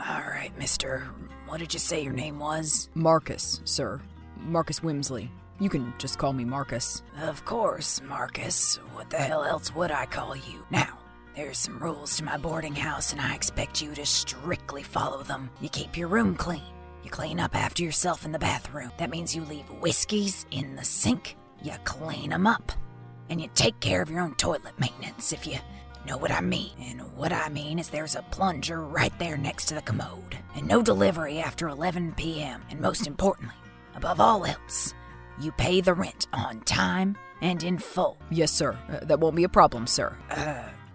All right, mister. What did you say your name was? Marcus, sir. Marcus Wimsley. You can just call me Marcus. Of course, Marcus. What the hell else would I call you? Now, there's some rules to my boarding house, and I expect you to strictly follow them. You keep your room clean. You clean up after yourself in the bathroom. That means you leave whiskeys in the sink. You clean them up. And you take care of your own toilet maintenance, if you know what I mean. And what I mean is there's a plunger right there next to the commode. And no delivery after 11 p.m. And most importantly, above all else, you pay the rent on time and in full. Yes, sir. That won't be a problem, sir.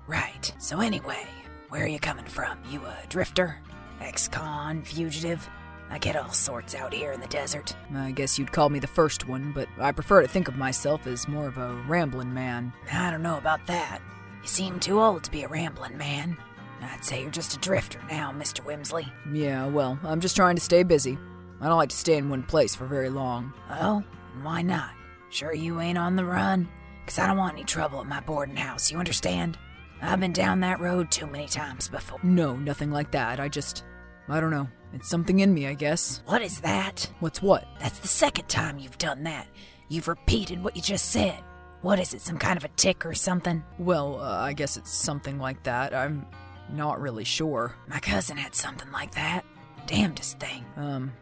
Right. So anyway, where are you coming from? You a drifter? Ex-con? Fugitive? I get all sorts out here in the desert. I guess you'd call me the first one, but I prefer to think of myself as more of a rambling man. I don't know about that. You seem too old to be a rambling man. I'd say you're just a drifter now, Mr. Wimsley. Yeah, well, I'm just trying to stay busy. I don't like to stay in one place for very long. Oh? And why not? Sure you ain't on the run? 'Cause I don't want any trouble at my boarding house, you understand? I've been down that road too many times before. No, nothing like that. I don't know. It's something in me, I guess. What is that? What's what? That's the second time you've done that. You've repeated what you just said. What is it, some kind of a tick or something? Well, I guess it's something like that. I'm not really sure. My cousin had something like that. Damnedest thing.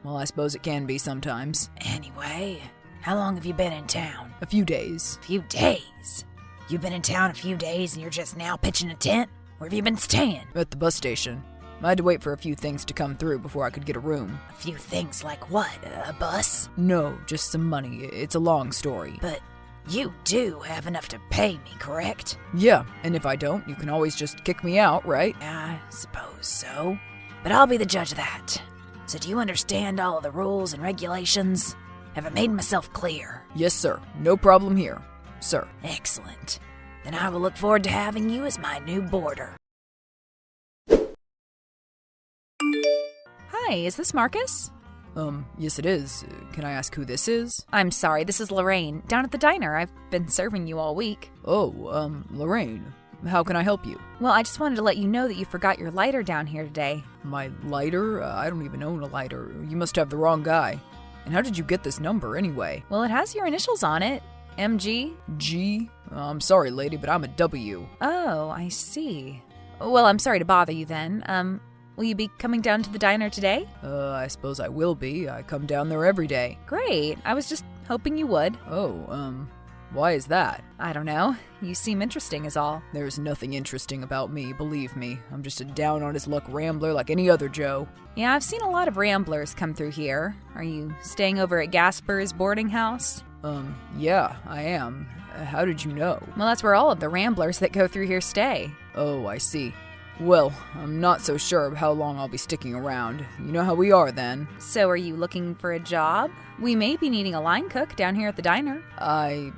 Well, I suppose it can be sometimes. Anyway, how long have you been in town? A few days. A few days? You've been in town a few days and you're just now pitching a tent? Where have you been staying? At the bus station. I had to wait for a few things to come through before I could get a room. A few things like what? A bus? No, just some money. It's a long story. But you do have enough to pay me, correct? Yeah, and if I don't, you can always just kick me out, right? I suppose so. But I'll be the judge of that. So do you understand all of the rules and regulations? Have I made myself clear? Yes, sir. No problem here, sir. Excellent. Then I will look forward to having you as my new boarder. Hi, is this Marcus? Yes it is. Can I ask who this is? I'm sorry, this is Lorraine, down at the diner. I've been serving you all week. Oh, Lorraine. How can I help you? Well, I just wanted to let you know that you forgot your lighter down here today. My lighter? I don't even own a lighter. You must have the wrong guy. And how did you get this number anyway? Well, it has your initials on it. MG? G? I'm sorry, lady, but I'm a W. Oh, I see. Well, I'm sorry to bother you then. Will you be coming down to the diner today? I suppose I will be. I come down there every day. Great. I was just hoping you would. Oh, why is that? I don't know. You seem interesting is all. There's nothing interesting about me, believe me. I'm just a down-on-his-luck rambler like any other Joe. Yeah, I've seen a lot of ramblers come through here. Are you staying over at Gasper's boarding house? Yeah, I am. How did you know? Well, that's where all of the ramblers that go through here stay. Oh, I see. Well, I'm not so sure of how long I'll be sticking around. You know how we are then. So are you looking for a job? We may be needing a line cook down here at the diner. I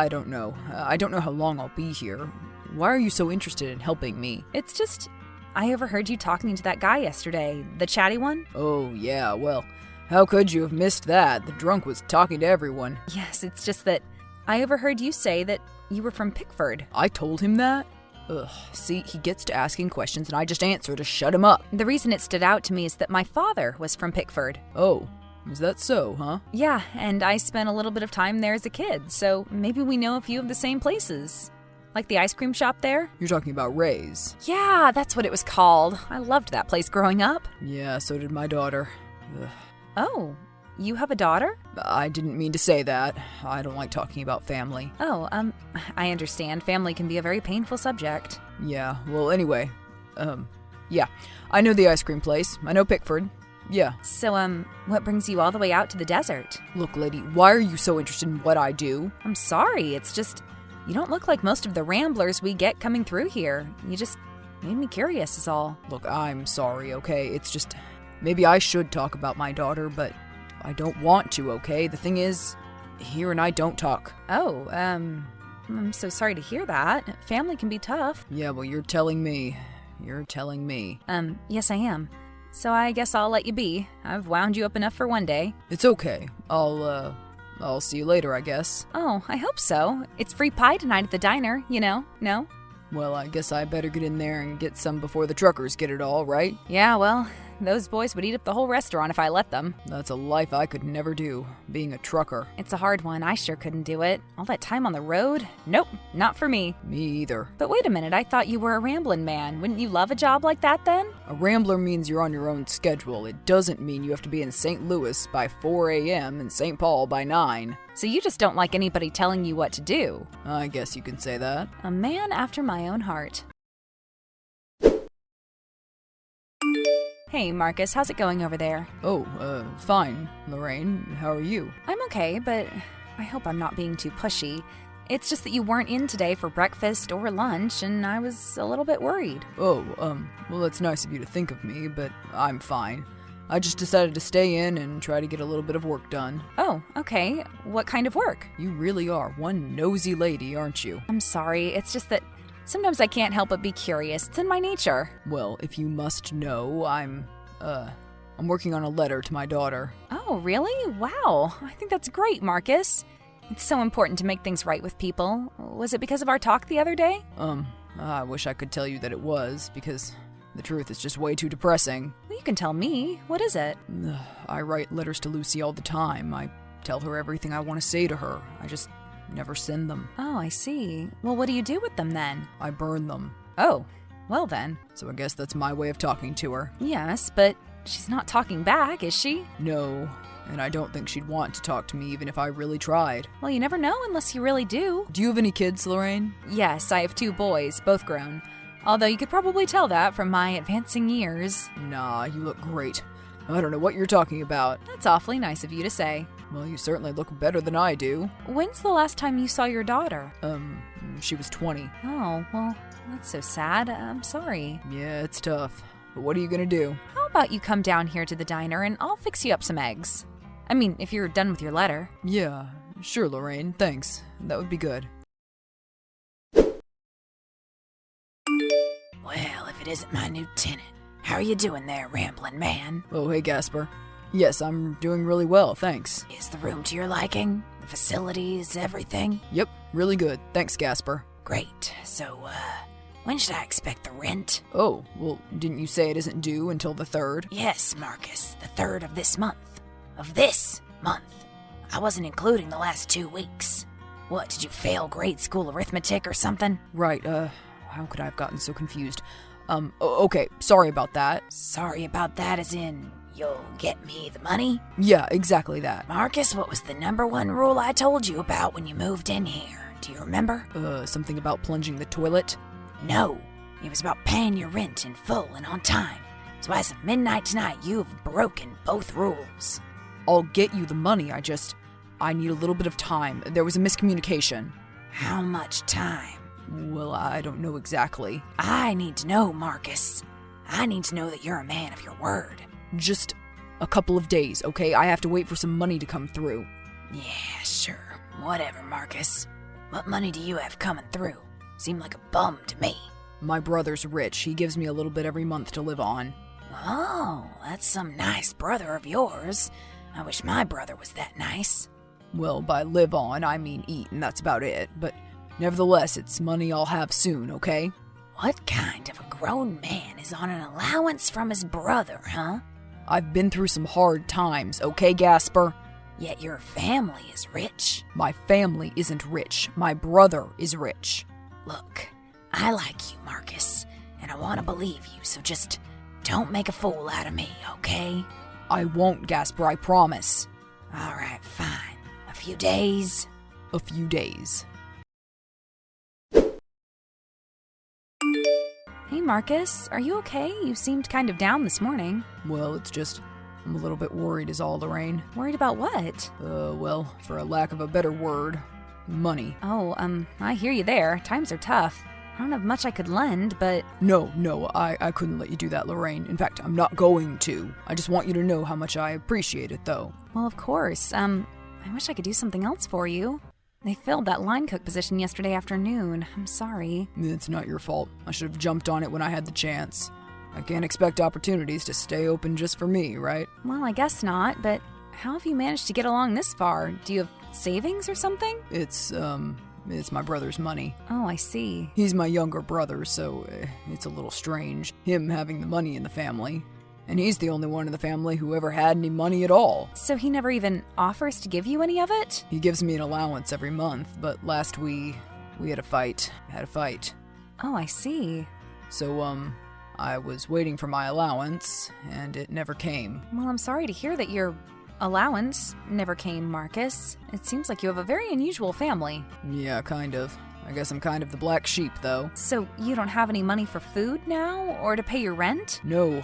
don't know. I don't know how long I'll be here. Why are you so interested in helping me? It's just, I overheard you talking to that guy yesterday, the chatty one. Oh, yeah, well, how could you have missed that? The drunk was talking to everyone. Yes, it's just that I overheard you say that you were from Pickford. I told him that? Ugh, see, he gets to asking questions and I just answer to shut him up. The reason it stood out to me is that my father was from Pickford. Oh, is that so, huh? Yeah, and I spent a little bit of time there as a kid, so maybe we know a few of the same places. Like the ice cream shop there? You're talking about Ray's. Yeah, that's what it was called. I loved that place growing up. Yeah, so did my daughter. Ugh. Oh, you have a daughter? I didn't mean to say that. I don't like talking about family. Oh, I understand. Family can be a very painful subject. Yeah, well, anyway. Yeah. I know the ice cream place. I know Pickford. Yeah. So, what brings you all the way out to the desert? Look, lady, why are you so interested in what I do? I'm sorry. It's just, you don't look like most of the ramblers we get coming through here. You just made me curious is all. Look, I'm sorry, okay? It's just, maybe I should talk about my daughter, but I don't want to, okay? The thing is, here and I don't talk. Oh, I'm so sorry to hear that. Family can be tough. Yeah, well, you're telling me. You're telling me. Yes, I am. So I guess I'll let you be. I've wound you up enough for one day. It's okay. I'll see you later, I guess. Oh, I hope so. It's free pie tonight at the diner, you know? No? Well, I guess I better get in there and get some before the truckers get it all, right? Yeah, well, Those boys would eat up the whole restaurant if I let them. That's a life I could never do, being a trucker. It's a hard one. I sure couldn't do it. All that time on the road? Nope, not for me. Me either. But wait a minute, I thought you were a ramblin' man. Wouldn't you love a job like that then? A rambler means you're on your own schedule. It doesn't mean you have to be in St. Louis by 4 a.m. and St. Paul by 9. So you just don't like anybody telling you what to do. I guess you can say that. A man after my own heart. Hey, Marcus, how's it going over there? Oh, fine. Lorraine, how are you? I'm okay, but I hope I'm not being too pushy. It's just that you weren't in today for breakfast or lunch, and I was a little bit worried. Oh, well, that's nice of you to think of me, but I'm fine. I just decided to stay in and try to get a little bit of work done. Oh, okay. What kind of work? You really are one nosy lady, aren't you? I'm sorry, it's just that sometimes I can't help but be curious. It's in my nature. Well, if you must know, I'm working on a letter to my daughter. Oh, really? Wow. I think that's great, Marcus. It's so important to make things right with people. Was it because of our talk the other day? I wish I could tell you that it was, because the truth is just way too depressing. Well, you can tell me. What is it? I write letters to Lucy all the time. I tell her everything I want to say to her. I just never send them. Oh, I see. Well, what do you do with them then? I burn them. Oh, well then. So I guess that's my way of talking to her. Yes, but she's not talking back, is she? No, and I don't think she'd want to talk to me even if I really tried. Well, you never know unless you really do. Do you have any kids, Lorraine? Yes, I have 2 boys, both grown. Although you could probably tell that from my advancing years. Nah, you look great. I don't know what you're talking about. That's awfully nice of you to say. Well, you certainly look better than I do. When's the last time you saw your daughter? She was 20. Oh, well, that's so sad. I'm sorry. Yeah, it's tough. But what are you gonna do? How about you come down here to the diner and I'll fix you up some eggs? I mean, if you're done with your letter. Yeah, sure, Lorraine. Thanks. That would be good. Well, if it isn't my new tenant. How are you doing there, rambling man? Oh, hey, Gasper. Yes, I'm doing really well, thanks. Is the room to your liking? The facilities, everything? Yep, really good. Thanks, Gasper. Great. So, when should I expect the rent? Oh, well, didn't you say it isn't due until the 3rd? Yes, Marcus, the 3rd of this month. Of this month. I wasn't including the last 2 weeks. What, did you fail grade school arithmetic or something? Right, how could I have gotten so confused? Okay, sorry about that. Sorry about that as in, you'll get me the money? Yeah, exactly that. Marcus, what was the number 1 rule I told you about when you moved in here? Do you remember? Something about plunging the toilet? No, it was about paying your rent in full and on time. So as of midnight tonight, you've broken both rules. I'll get you the money, I need a little bit of time. There was a miscommunication. How much time? Well, I don't know exactly. I need to know, Marcus. I need to know that you're a man of your word. Just a couple of days, okay? I have to wait for some money to come through. Yeah, sure. Whatever, Marcus. What money do you have coming through? Seemed like a bum to me. My brother's rich. He gives me a little bit every month to live on. Oh, that's some nice brother of yours. I wish my brother was that nice. Well, by live on, I mean eat, and that's about it. But nevertheless, it's money I'll have soon, okay? What kind of a grown man is on an allowance from his brother, huh? I've been through some hard times, okay, Gasper? Yet your family is rich. My family isn't rich. My brother is rich. Look, I like you, Marcus, and I want to believe you, so just don't make a fool out of me, okay? I won't, Gasper, I promise. All right, fine. A few days? A few days. Hey, Marcus, are you okay? You seemed kind of down this morning. Well, it's just, I'm a little bit worried is all, Lorraine. Worried about what? Well, for a lack of a better word, money. Oh, I hear you there. Times are tough. I don't have much I could lend, but... No, I couldn't let you do that, Lorraine. In fact, I'm not going to. I just want you to know how much I appreciate it, though. Well, of course. I wish I could do something else for you. They filled that line cook position yesterday afternoon. I'm sorry. It's not your fault. I should have jumped on it when I had the chance. I can't expect opportunities to stay open just for me, right? Well, I guess not, but how have you managed to get along this far? Do you have savings or something? It's my brother's money. Oh, I see. He's my younger brother, so it's a little strange, him having the money in the family. And he's the only one in the family who ever had any money at all. So he never even offers to give you any of it? He gives me an allowance every month, but last we had a fight. Oh, I see. So, I was waiting for my allowance, and it never came. Well, I'm sorry to hear that your allowance never came, Marcus. It seems like you have a very unusual family. Yeah, kind of. I guess I'm kind of the black sheep, though. So you don't have any money for food now, or to pay your rent? No,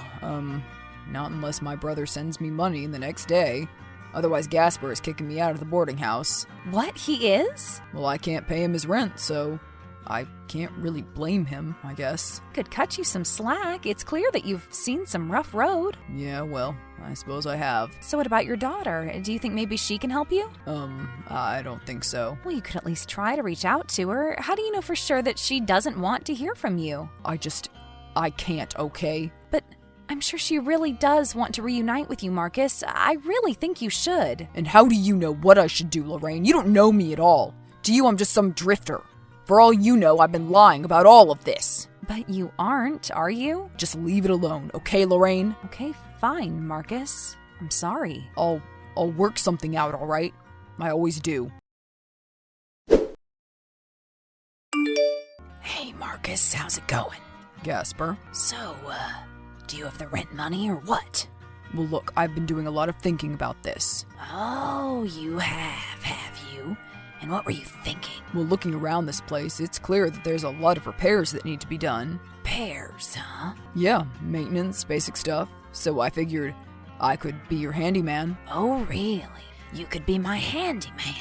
not unless my brother sends me money the next day. Otherwise, Gasper is kicking me out of the boarding house. What, he is? Well, I can't pay him his rent, so I can't really blame him, I guess. Could cut you some slack. It's clear that you've seen some rough road. Yeah, well, I suppose I have. So what about your daughter? Do you think maybe she can help you? I don't think so. Well, you could at least try to reach out to her. How do you know for sure that she doesn't want to hear from you? I can't, okay? But I'm sure she really does want to reunite with you, Marcus. I really think you should. And how do you know what I should do, Lorraine? You don't know me at all. To you, I'm just some drifter. For all you know, I've been lying about all of this. But you aren't, are you? Just leave it alone, okay, Lorraine? Okay, fine, Marcus. I'm sorry. I'll work something out, all right? I always do. Hey, Marcus, how's it going? Gasper? So, do you have the rent money or what? Well, look, I've been doing a lot of thinking about this. Oh, you have you? And what were you thinking? Well, looking around this place, it's clear that there's a lot of repairs that need to be done. Repairs, huh? Yeah, maintenance, basic stuff. So I figured I could be your handyman. Oh, really? You could be my handyman.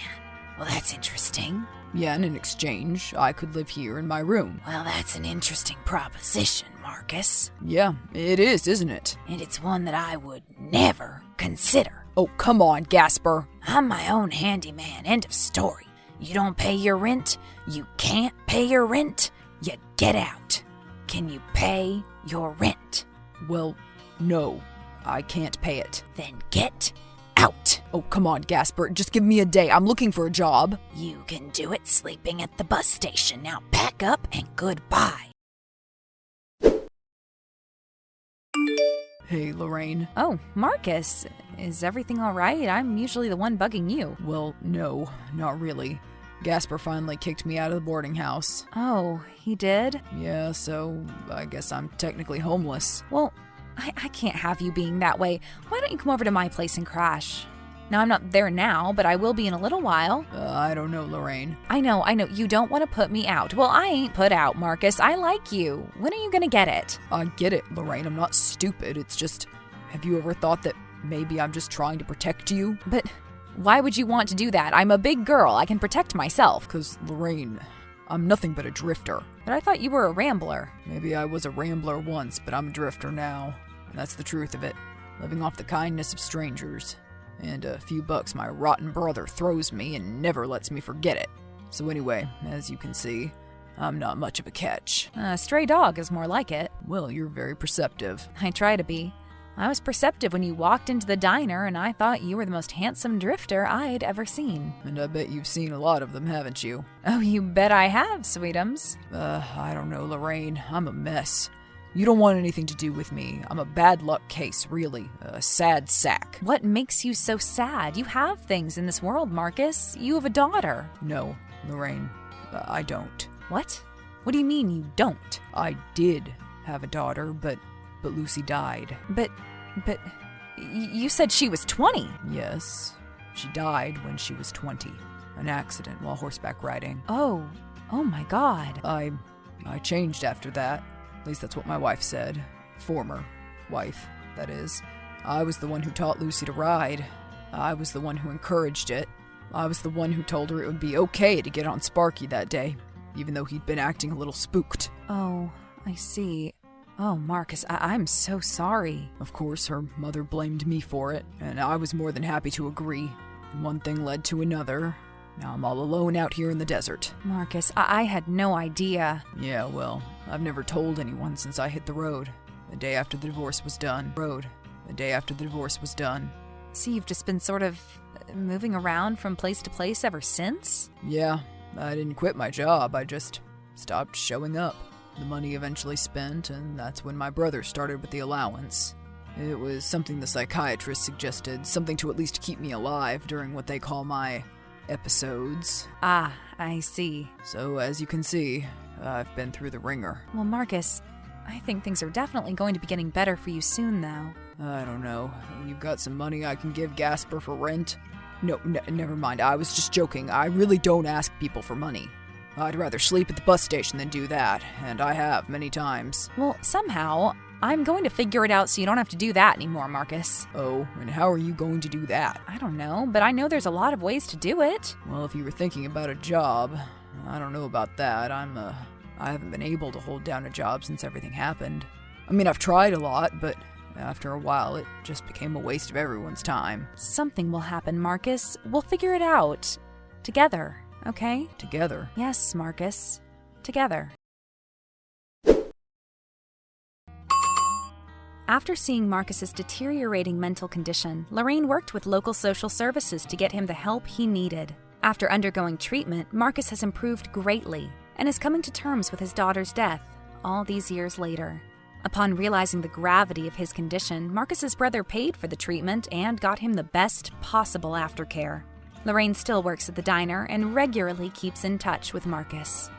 Well, that's interesting. Yeah, and in exchange, I could live here in my room. Well, that's an interesting proposition, Marcus. Yeah, it is, isn't it? And it's one that I would never consider. Oh, come on, Gasper. I'm my own handyman, end of story. You don't pay your rent, you can't pay your rent, you get out. Can you pay your rent? Well, no, I can't pay it. Then get out. Oh, come on, Gasper, just give me a day. I'm looking for a job. You can do it sleeping at the bus station. Now pack up and goodbye. Hey, Lorraine. Oh, Marcus, is everything all right? I'm usually the one bugging you. Well, no, not really. Gasper finally kicked me out of the boarding house. Oh, he did? Yeah, so I guess I'm technically homeless. Well, I can't have you being that way. Why don't you come over to my place and crash? Now, I'm not there now, but I will be in a little while. I don't know, Lorraine. I know. You don't want to put me out. Well, I ain't put out, Marcus. I like you. When are you gonna get it? I get it, Lorraine. I'm not stupid. It's just, have you ever thought that maybe I'm just trying to protect you? But why would you want to do that? I'm a big girl. I can protect myself. 'Cause, Lorraine, I'm nothing but a drifter. But I thought you were a rambler. Maybe I was a rambler once, but I'm a drifter now. And that's the truth of it. Living off the kindness of strangers. And a few bucks my rotten brother throws me and never lets me forget it. So anyway, as you can see, I'm not much of a catch. A stray dog is more like it. Well, you're very perceptive. I try to be. I was perceptive when you walked into the diner, and I thought you were the most handsome drifter I'd ever seen. And I bet you've seen a lot of them, haven't you? Oh, you bet I have, sweetums. I don't know, Lorraine. I'm a mess. You don't want anything to do with me. I'm a bad luck case, really. A sad sack. What makes you so sad? You have things in this world, Marcus. You have a daughter. No, Lorraine, I don't. What? What do you mean you don't? I did have a daughter, but Lucy died. But you said she was 20. Yes, she died when she was 20. An accident while horseback riding. Oh my God. I changed after that. At least that's what my wife said. Former wife, that is. I was the one who taught Lucy to ride. I was the one who encouraged it. I was the one who told her it would be okay to get on Sparky that day, even though he'd been acting a little spooked. Oh, I see. Oh, Marcus, I'm so sorry. Of course, her mother blamed me for it, and I was more than happy to agree. And one thing led to another. Now I'm all alone out here in the desert. Marcus, I had no idea. Yeah, well, I've never told anyone since I hit the road. The day after the divorce was done. So you've just been sort of moving around from place to place ever since? Yeah, I didn't quit my job. I just stopped showing up. The money eventually spent, and that's when my brother started with the allowance. It was something the psychiatrist suggested, something to at least keep me alive during what they call my episodes. Ah, I see. So, as you can see, I've been through the ringer. Well, Marcus, I think things are definitely going to be getting better for you soon, though. I don't know. You got some money I can give Gasper for rent? No, never mind. I was just joking. I really don't ask people for money. I'd rather sleep at the bus station than do that, and I have many times. Well, somehow, I'm going to figure it out so you don't have to do that anymore, Marcus. Oh, and how are you going to do that? I don't know, but I know there's a lot of ways to do it. Well, if you were thinking about a job, I don't know about that. I haven't been able to hold down a job since everything happened. I mean, I've tried a lot, but after a while, it just became a waste of everyone's time. Something will happen, Marcus. We'll figure it out. Together, okay? Together? Yes, Marcus. Together. After seeing Marcus's deteriorating mental condition, Lorraine worked with local social services to get him the help he needed. After undergoing treatment, Marcus has improved greatly and is coming to terms with his daughter's death, all these years later. Upon realizing the gravity of his condition, Marcus's brother paid for the treatment and got him the best possible aftercare. Lorraine still works at the diner and regularly keeps in touch with Marcus.